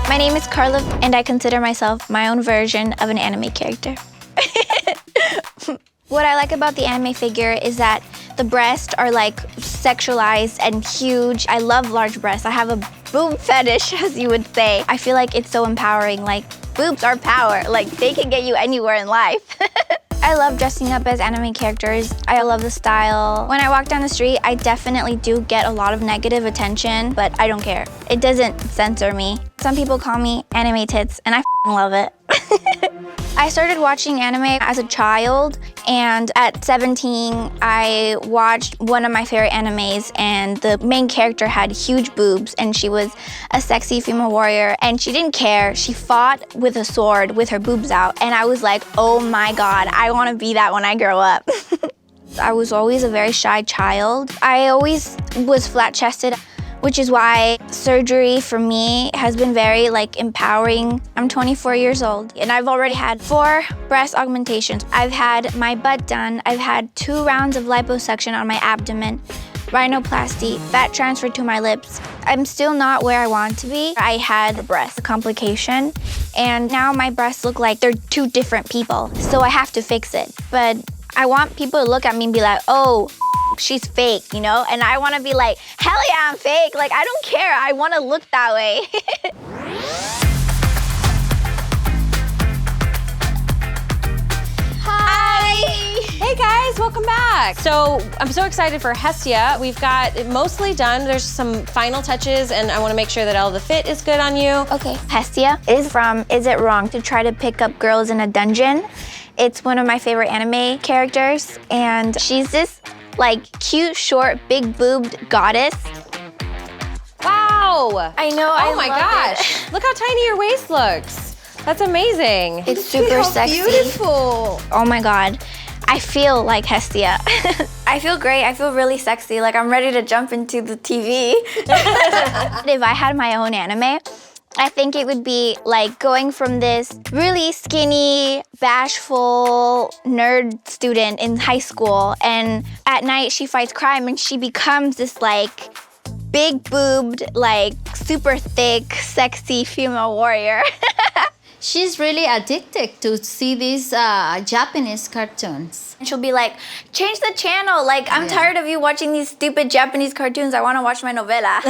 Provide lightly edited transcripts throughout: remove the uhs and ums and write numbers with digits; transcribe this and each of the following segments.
My name is Karla, and I consider myself my own version of an anime character. What I like about the anime figure is that the breasts are like sexualized and huge. I love large breasts. I have a boob fetish, as you would say. I feel like it's so empowering. Like, boobs are power. Like, they can get you anywhere in life. I love dressing up as anime characters. I love the style. When I walk down the street, I definitely do get a lot of negative attention, but I don't care. It doesn't censor me. Some people call me anime tits, and I love it. I started watching anime as a child, and at 17, I watched one of my favorite animes, and the main character had huge boobs, and she was a sexy female warrior, and she didn't care. She fought with a sword with her boobs out, and I was like, oh my God, I want to be that when I grow up. I was always a very shy child. I always was flat-chested, which is why surgery for me has been very empowering. I'm 24 years old and I've already had 4 breast augmentations. I've had my butt done. I've had 2 rounds of liposuction on my abdomen, rhinoplasty, fat transfer to my lips. I'm still not where I want to be. I had a breast complication and now my breasts look like they're 2 different people. So I have to fix it. But I want people to look at me and be like, oh, she's fake, you know? And I want to be like, hell yeah, I'm fake. Like, I don't care. I want to look that way. Hi. Hey guys, welcome back. So I'm so excited for Hestia. We've got it mostly done. There's some final touches and I want to make sure that all the fit is good on you. Okay. Hestia is from Is It Wrong to Try to Pick Up Girls in a Dungeon? It's one of my favorite anime characters and she's this cute, short, big-boobed goddess. Wow! I know, Oh my gosh! Look how tiny your waist looks. That's amazing. It's super sexy. Beautiful. Oh my God. I feel like Hestia. I feel great. I feel really sexy. Like I'm ready to jump into the TV. If I had my own anime, I think it would be like going from this really skinny, bashful nerd student in high school, and at night she fights crime and she becomes this big-boobed, super thick, sexy female warrior. She's really addicted to see these Japanese cartoons. And she'll be like, change the channel. I'm tired of you watching these stupid Japanese cartoons. I want to watch my novela.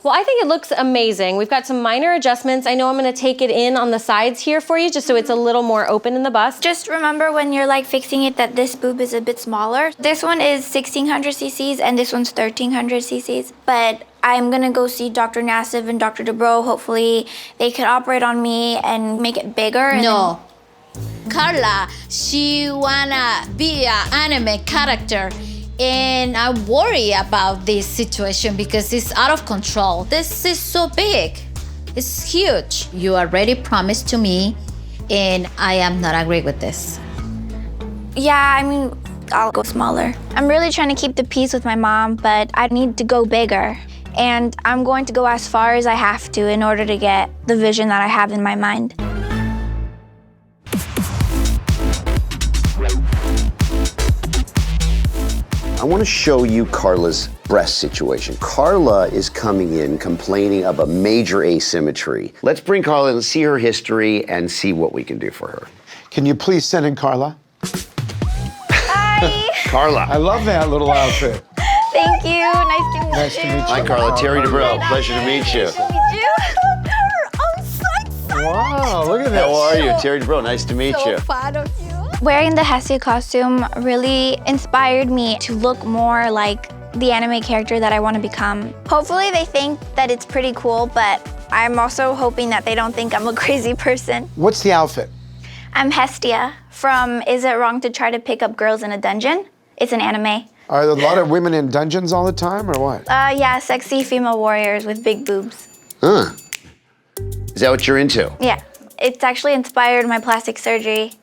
Well, I think it looks amazing. We've got some minor adjustments. I know I'm going to take it in on the sides here for you just so it's a little more open in the bust. Just remember when you're fixing it that this boob is a bit smaller. This one is 1600 cc's and this one's 1300 cc's. But I'm going to go see Dr. Nassif and Dr. Dubrow. Hopefully they can operate on me and make it bigger. No. Karla, she wanna be an anime character, and I worry about this situation because it's out of control. This is so big. It's huge. You already promised to me, and I am not agree with this. Yeah, I mean, I'll go smaller. I'm really trying to keep the peace with my mom, but I need to go bigger. And I'm going to go as far as I have to in order to get the vision that I have in my mind. I want to show you Karla's breast situation. Karla is coming in complaining of a major asymmetry. Let's bring Karla and see her history and see what we can do for her. Can you please send in Karla? Hi. Karla. I love that little outfit. Thank you. Nice to meet you. Nice to meet you. Hi, Karla. Terry Dubrow. Pleasure to meet you. Nice to meet you. I'm so excited. Wow, look at that. How are you? Terry Dubrow. Nice to meet you. Proud of you. Wearing the Hestia costume really inspired me to look more like the anime character that I want to become. Hopefully they think that it's pretty cool, but I'm also hoping that they don't think I'm a crazy person. What's the outfit? I'm Hestia from Is It Wrong to Try to Pick Up Girls in a Dungeon? It's an anime. Are there a lot of women in dungeons all the time, or what? Yeah, sexy female warriors with big boobs. Huh. Is that what you're into? Yeah, it's actually inspired my plastic surgery.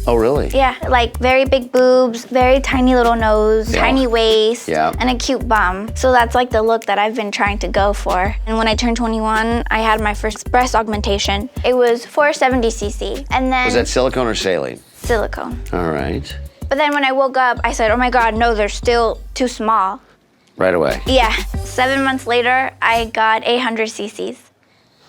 Oh, really? Yeah, very big boobs, very tiny little nose, tiny waist, and a cute bum. So that's the look that I've been trying to go for. And when I turned 21, I had my first breast augmentation. It was 470 cc. And then— Was that silicone or saline? Silicone. All right. But then when I woke up, I said, oh my God, no, they're still too small. Right away. Yeah, 7 months later, I got 800 cc's.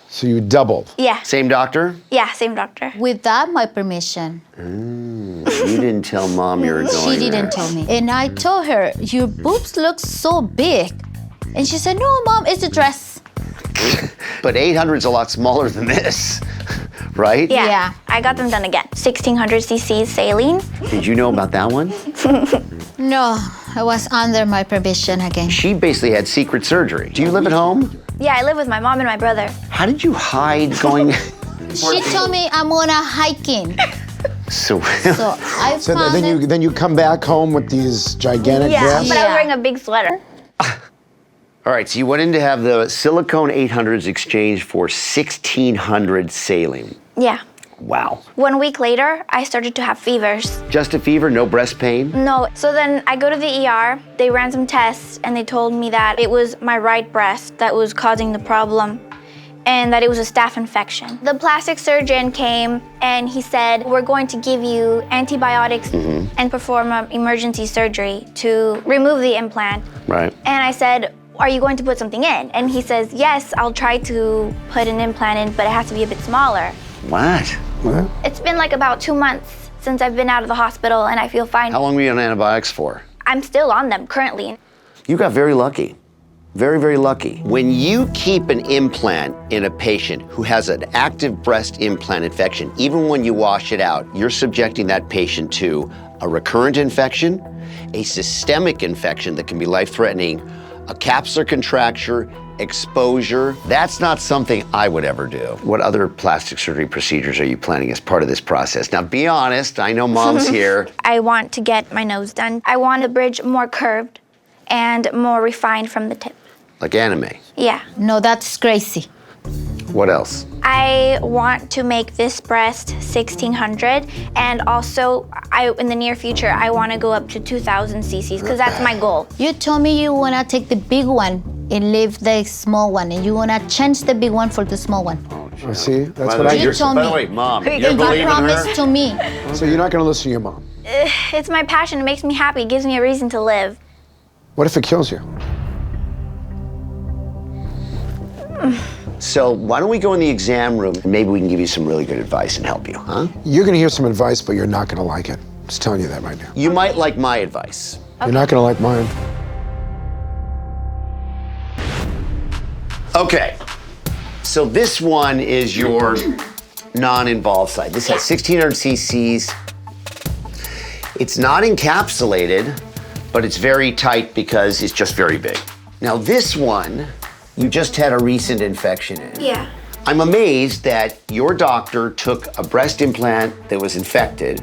So you doubled. Yeah, Same doctor? yeah, same doctor. Without my permission. You didn't tell mom you were going She didn't there. tell me. And I told her, your boobs look so big. And she said, no, Mom, it's a dress. But 800 is a lot smaller than this, right? Yeah, Yeah. I got them done again. 1600 cc's saline. Did you know about that one? No, I was under my permission again. She basically had secret surgery. Do you live at home? Yeah, I live with my mom and my brother. How did you hide going? She told me I'm on a hiking. So, So I So found it. then you come back home with these gigantic Yeah, breasts? but I was Yeah. wearing a big sweater. all right, so you went in to have the silicone 800s exchanged for 1600 saline. Yeah. Wow. 1 week later, I started to have fevers. Just a fever, no breast pain? No, so then I go to the ER, they ran some tests, and they told me that it was my right breast that was causing the problem, and that it was a staph infection. The plastic surgeon came, and he said, we're going to give you antibiotics and perform an emergency surgery to remove the implant. Right. And I said, are you going to put something in? And he says, yes, I'll try to put an implant in, but it has to be a bit smaller. What? What? It's been like about 2 months since I've been out of the hospital, and I feel fine. How long were you on antibiotics for? I'm still on them currently. You got very lucky. Very, very lucky. When you keep an implant in a patient who has an active breast implant infection, even when you wash it out, you're subjecting that patient to a recurrent infection, a systemic infection that can be life-threatening, a capsular contracture, exposure. That's not something I would ever do. What other plastic surgery procedures are you planning as part of this process? Now, be honest, I know mom's here. I want to get my nose done. I want the bridge more curved and more refined from the tip. Like anime. Yeah. No, that's crazy. What else? I want to make this breast 1600, and also in the near future I want to go up to 2000 cc's because that's my goal. You told me you wanna take the big one and leave the small one, and you wanna change the big one for the small one. Oh, see, that's By the what way, I You you're- do. told by me. the way, mom, You you're You believing her? promised to me. So you're not going to listen to your mom. It's my passion. It makes me happy. It gives me a reason to live. What if it kills you? So why don't we go in the exam room and maybe we can give you some really good advice and help you, huh? You're going to hear some advice, but you're not going to like it. I'm just telling you that right now. You might like my advice. You're not going to like mine. Okay, so this one is your non-involved side. This has 1600 cc's. It's not encapsulated, but it's very tight because it's just very big. Now this one, you just had a recent infection in. Yeah. I'm amazed that your doctor took a breast implant that was infected,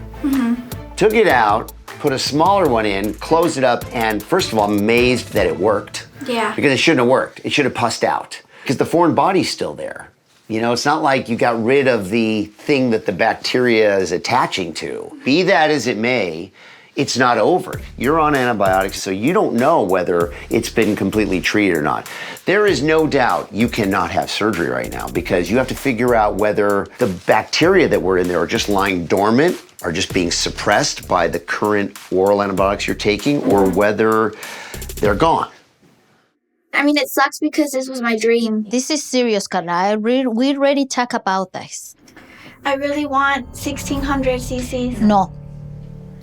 took it out, put a smaller one in, closed it up, and first of all, I'm amazed that it worked. Yeah. Because it shouldn't have worked. It should have pussed out. Because the foreign body's still there. You know, it's not like you got rid of the thing that the bacteria is attaching to. Be that as it may, it's not over. You're on antibiotics, so you don't know whether it's been completely treated or not. There is no doubt you cannot have surgery right now because you have to figure out whether the bacteria that were in there are just lying dormant, are just being suppressed by the current oral antibiotics you're taking, or whether they're gone. I mean, it sucks because this was my dream. This is serious, Karla. We already talk about this. I really want 1600 cc's. No.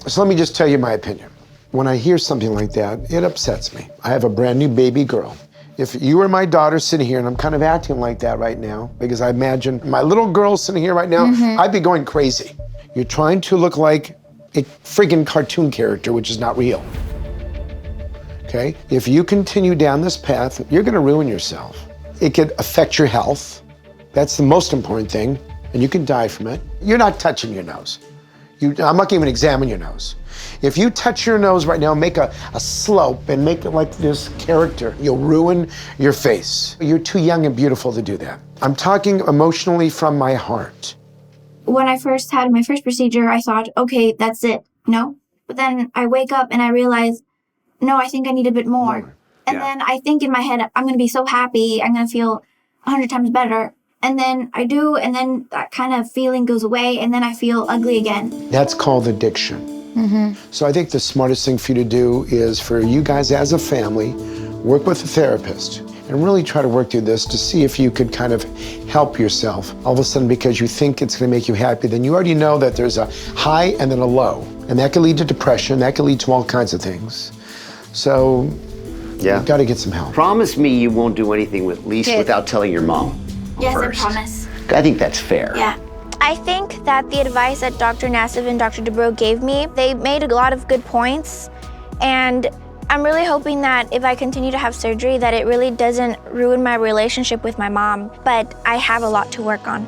So let me just tell you my opinion. When I hear something like that, it upsets me. I have a brand new baby girl. If you were my daughter sitting here, and I'm kind of acting like that right now, because I imagine my little girl sitting here right now, I'd be going crazy. You're trying to look like a friggin' cartoon character, which is not real. Okay? If you continue down this path, you're gonna ruin yourself. It could affect your health. That's the most important thing, and you can die from it. You're not touching your nose. I'm not even examine your nose. If you touch your nose right now, make a slope and make it like this character, you'll ruin your face. You're too young and beautiful to do that. I'm talking emotionally from my heart. When I first had my first procedure, I thought, okay, that's it, no? But then I wake up and I realize, no, I think I need a bit more. And then I think in my head, I'm gonna be so happy, I'm gonna feel 100 times better. And then I do, and then that kind of feeling goes away, and then I feel ugly again. That's called addiction. So I think the smartest thing for you to do is for you guys as a family, work with a therapist and really try to work through this to see if you could kind of help yourself. All of a sudden, because you think it's gonna make you happy, then you already know that there's a high and then a low. And that could lead to depression, that could lead to all kinds of things. So, you've gotta get some help. Promise me you won't do anything with least without telling your mom Yes, first. I promise. I think that's fair. Yeah. I think that the advice that Dr. Nassif and Dr. Dubrow gave me, they made a lot of good points. And I'm really hoping that if I continue to have surgery, that it really doesn't ruin my relationship with my mom. But I have a lot to work on.